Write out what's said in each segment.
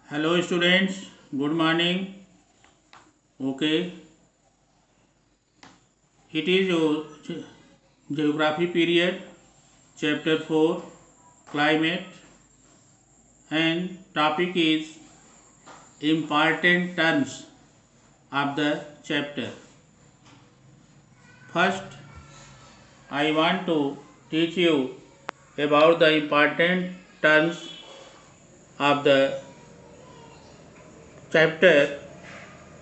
Hello students, good morning. Okay, it is your geography period, chapter 4, climate, and topic is important terms of the chapter. First, I want to teach you about the important terms of the chapter.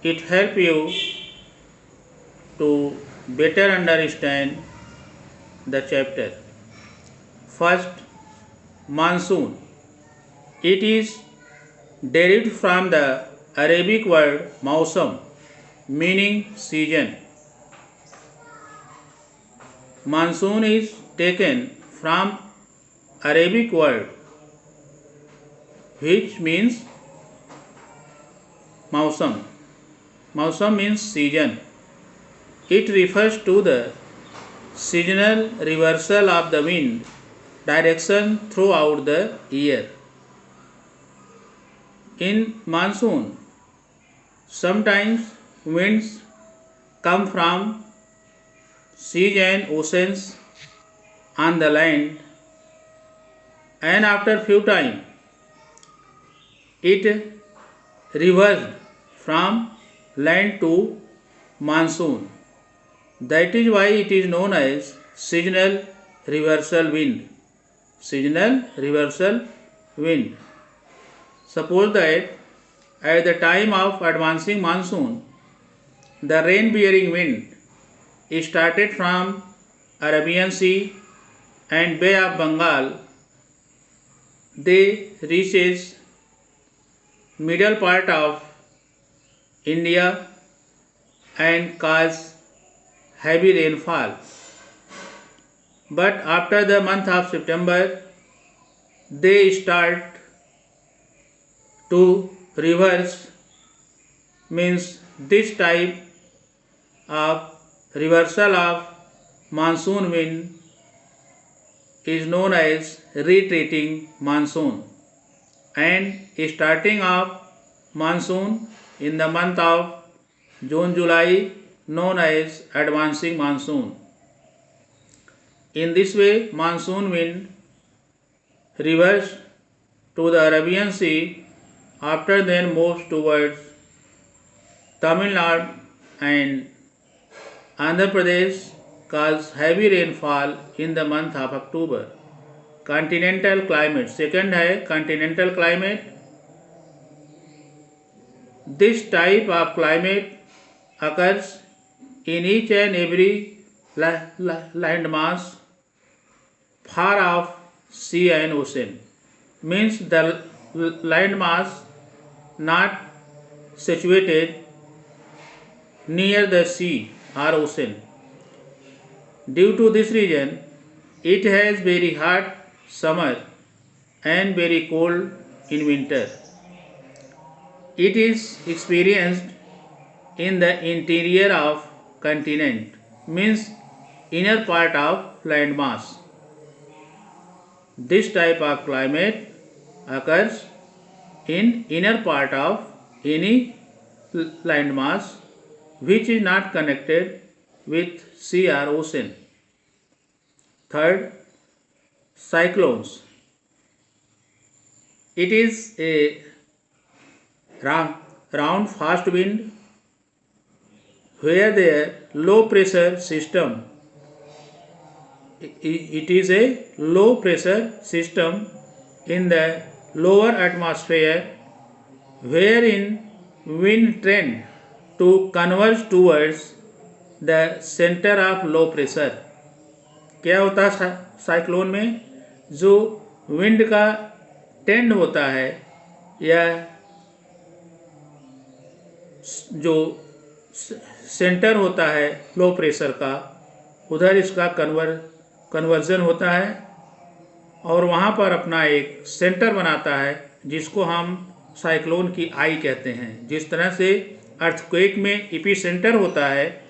It helps you to better understand the chapter. First, monsoon. It is derived from the Arabic word mausam, meaning season. Monsoon is taken from Arabic word which means mausam. Mausam means season. It refers to the seasonal reversal of the wind direction throughout the year. In monsoon, sometimes winds come from seas and oceans on the land, and after few time it reversed from land to monsoon. That is why it is known as seasonal reversal wind. Seasonal reversal wind. Suppose that at the time of advancing monsoon, the rain-bearing wind started from Arabian Sea and Bay of Bengal. They reaches middle part of India and cause heavy rainfall. But after the month of September, they start to reverse, means this type of reversal of monsoon wind is known as retreating monsoon, and starting of monsoon in the month of June July known as advancing monsoon. In this way, monsoon wind reversed to the Arabian Sea, after then moves towards Tamil Nadu and Andhra Pradesh, cause heavy rainfall in the month of October. Continental climate. Second है continental climate. This type of climate occurs in each and every landmass far off sea and ocean. Means the landmass not situated near the sea or ocean. Due to this reason, it has very hot summer and very cold in winter. It is experienced in the interior of continent, means inner part of landmass. This type of climate occurs in inner part of any landmass which is not connected with sea or ocean. Third, cyclones. It is a round fast wind where the low pressure system, it is a low pressure system in the lower atmosphere wherein wind trend to converge towards the center of low pressure. क्या होता है cyclone में? जो wind का tend होता है या जो सेंटर होता है लो प्रेशर का, उधर इसका कन्वर्जन होता है और वहाँ पर अपना एक सेंटर बनाता है जिसको हम साइक्लोन की आई कहते हैं. जिस तरह से अर्थक्वेक में एपिसेंटर होता है,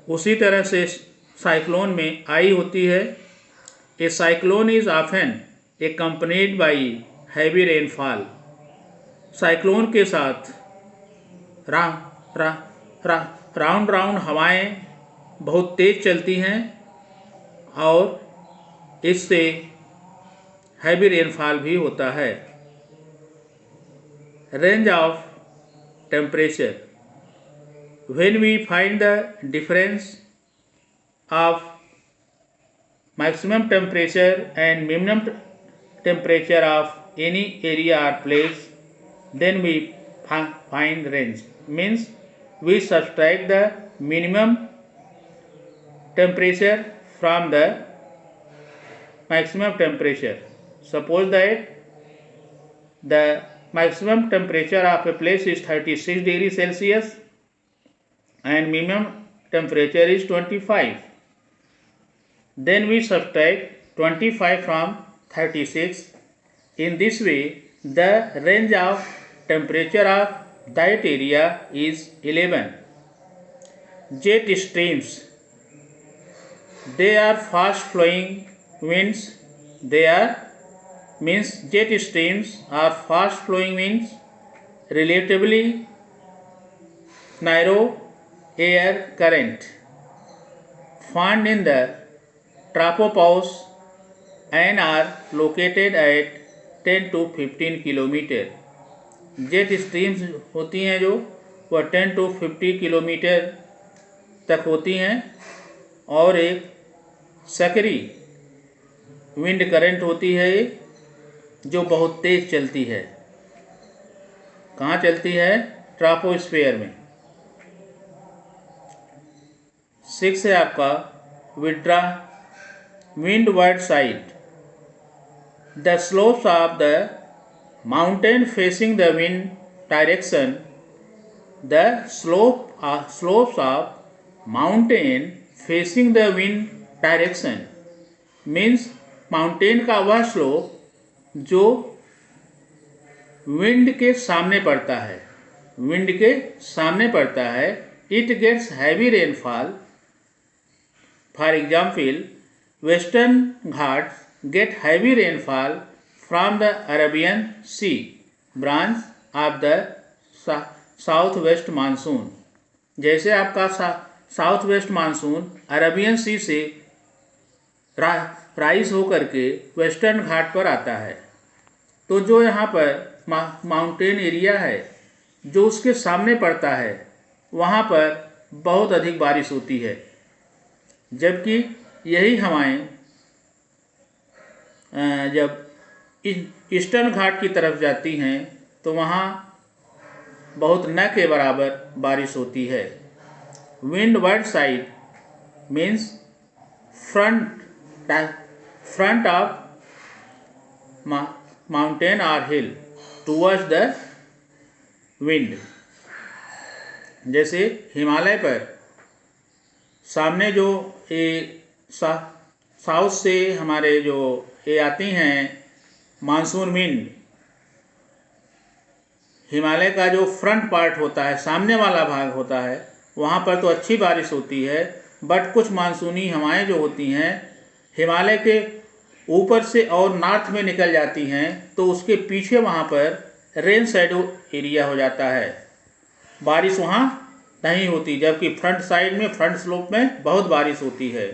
उसी तरह से साइक्लोन में आई होती है. A cyclone is often accompanied by heavy rainfall. Cyclone के साथ रा, रा, रा, राउंड राउंड हवाएं बहुत तेज चलती हैं और इससे हैवी रेनफॉल भी होता है। Range of temperature, when we find the difference of maximum temperature and minimum temperature of any area or place, then we find range. Means we subtract the minimum temperature from the maximum temperature. Suppose that the maximum temperature of a place is 36 degrees Celsius and minimum temperature is 25. Then we subtract 25 from 36. In this way, the range of temperature of that area is 11. Jet streams, they are fast flowing winds. Jet streams are fast flowing winds, relatively narrow air current found in the tropopause and are located at 10 to 15 kilometre. Jet streams होती हैं जो वह 10 to 50 kilometre तक होती हैं और एक सकरी wind current होती है जो बहुत तेज चलती है। कहाँ चलती है? ट्रोपोस्फेयर में। 6 है आपका withdraw windward side. The slopes of the mountain facing the wind direction. The slopes of mountain facing the wind direction means mountain का वह स्लोप जो विंड के सामने पड़ता है, it gets heavy rainfall. For example, Western Ghats get heavy rainfall from the Arabian Sea branch of the southwest monsoon. जैसे आपका south west monsoon Arabian सी से राइज होकर के वेस्टर्न घाट पर आता है, तो जो यहाँ पर माउंटेन एरिया है जो उसके सामने पड़ता है वहाँ पर बहुत अधिक बारिश होती है, जबकि यही हवाएं जब ईस्टर्न घाट की तरफ जाती हैं तो वहाँ बहुत न के बराबर बारिश होती है। Windward side means front of mountain और हिल टूवर्ड्स द विंड। जैसे हिमालय पर सामने जो साउथ से हमारे जो ये आती हैं मानसून विंड, हिमालय का जो फ्रंट पार्ट होता है, सामने वाला भाग होता है, वहाँ पर तो अच्छी बारिश होती है, बट कुछ मानसूनी हवाएं जो होती हैं हिमालय के ऊपर से और नॉर्थ में निकल जाती हैं, तो उसके पीछे वहाँ पर रेन शैडो एरिया हो जाता है, बारिश वहाँ नहीं होती, जबकि फ्रंट साइड में, फ्रंट स्लोप में बहुत बारिश होती है।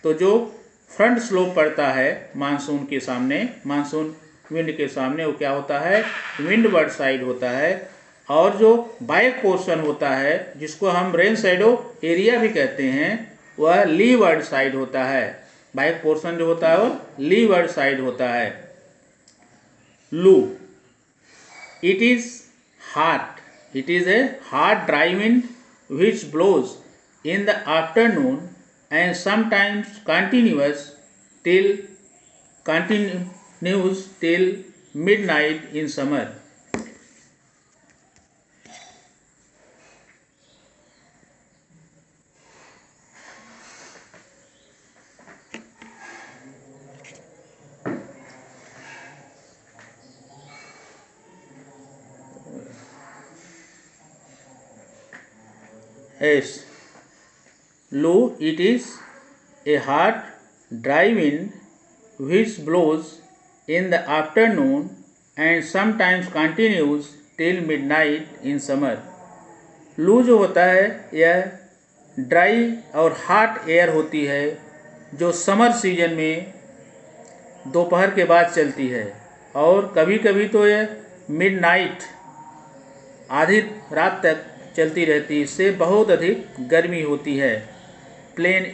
तो जो फ्रंट स्लोप पड़ता है मानसून के सामने, मानसून विंड के सामने, वो क्या होता है? विंडवर्ड साइड होता है। और जो बैक पोर्शन होता है जिसको हम रेन शैडो एरिया भी कहते हैं, वह लीवर्ड साइड होता है। बैक पोर्शन जो होता है वो लीवर्ड साइड होता है। लू, it is a hot dry wind which blows in the afternoon and sometimes continues till midnight in summer. Yes, Lou, it is a hot, dry wind which blows in the afternoon and sometimes continues till midnight in summer. लू जो होता है यह dry और hot air होती है जो summer season में दोपहर के बाद चलती है और कभी कभी तो यह मिडनाइट आधी रात तक चलती रहती है। इससे बहुत अधिक गर्मी होती है। प्लेन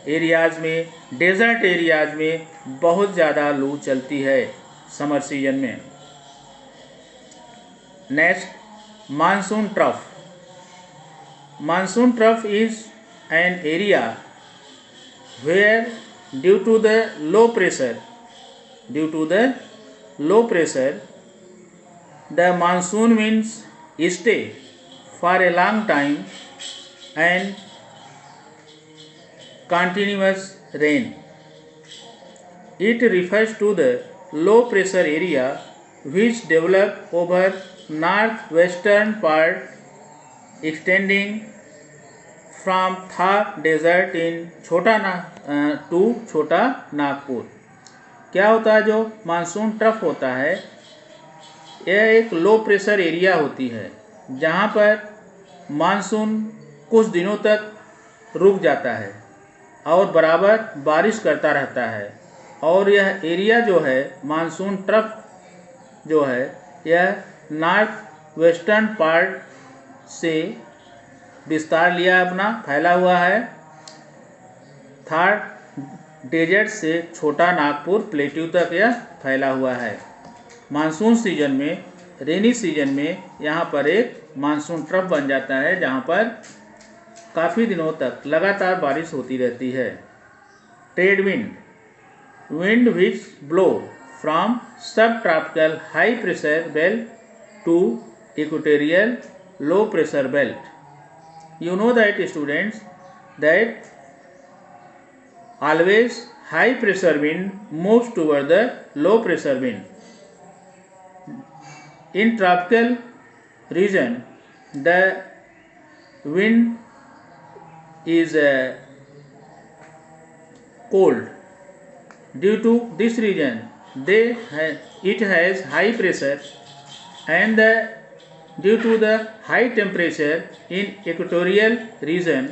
एरियाज़ में, डेजर्ट एरियाज़ में बहुत ज़्यादा लू चलती है समर सीजन में। Next, monsoon trough. Monsoon trough is an area where due to the low pressure the monsoon winds stay for a long time and continuous rain. It refers to the low pressure area which develop over northwestern part extending from Thar desert in to छोटा नागपुर। क्या होता है जो monsoon trough होता है, यह एक low pressure area होती है जहाँ पर मानसून कुछ दिनों तक रुक जाता है और बराबर बारिश करता रहता है। और यह एरिया जो है मानसून ट्रफ जो है यह नॉर्थ वेस्टर्न पार्ट से विस्तार लिया अपना, फैला हुआ है। थार डेजर्ट से छोटा नागपुर प्लेट्यू तक यह फैला हुआ है। मानसून सीजन में, रेनी सीजन में यहाँ पर एक मानसून ट्रफ बन जाता है जहाँ पर काफ़ी दिनों तक लगातार बारिश होती रहती है। Trade wind, wind which blow from sub tropical high pressure belt to equatorial low pressure belt. You know that students that always high pressure wind moves toward the low pressure wind. In tropical region the wind is cold. Due to this region it has high pressure and due to the high temperature in equatorial region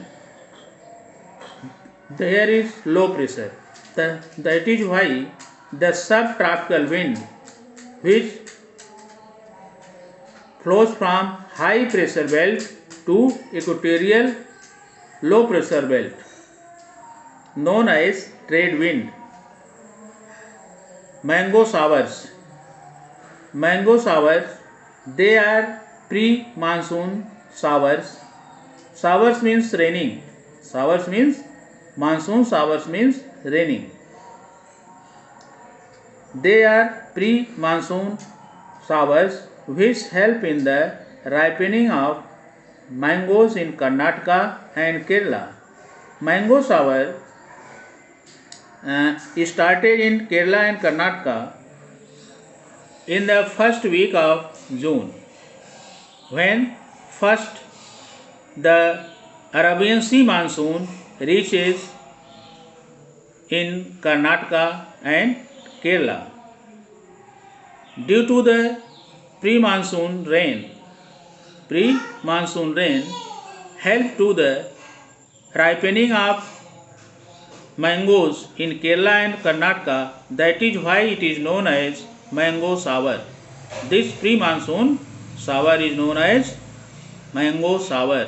there is low pressure. That is why the subtropical wind which flows from high pressure belt to equatorial low pressure belt known as trade wind. Mango showers. Mango showers, they are pre-monsoon showers. Showers means raining. Showers means monsoon, showers means raining. They are pre-monsoon showers which help in the ripening of mangoes in Karnataka and Kerala. Mango shower started in Kerala and Karnataka in the first week of June, when first the Arabian Sea monsoon reaches in Karnataka and Kerala. Due to the pre-monsoon rain help to the ripening of mangoes in Kerala and Karnataka. That is why it is known as mango shower. This pre-monsoon shower is known as mango shower.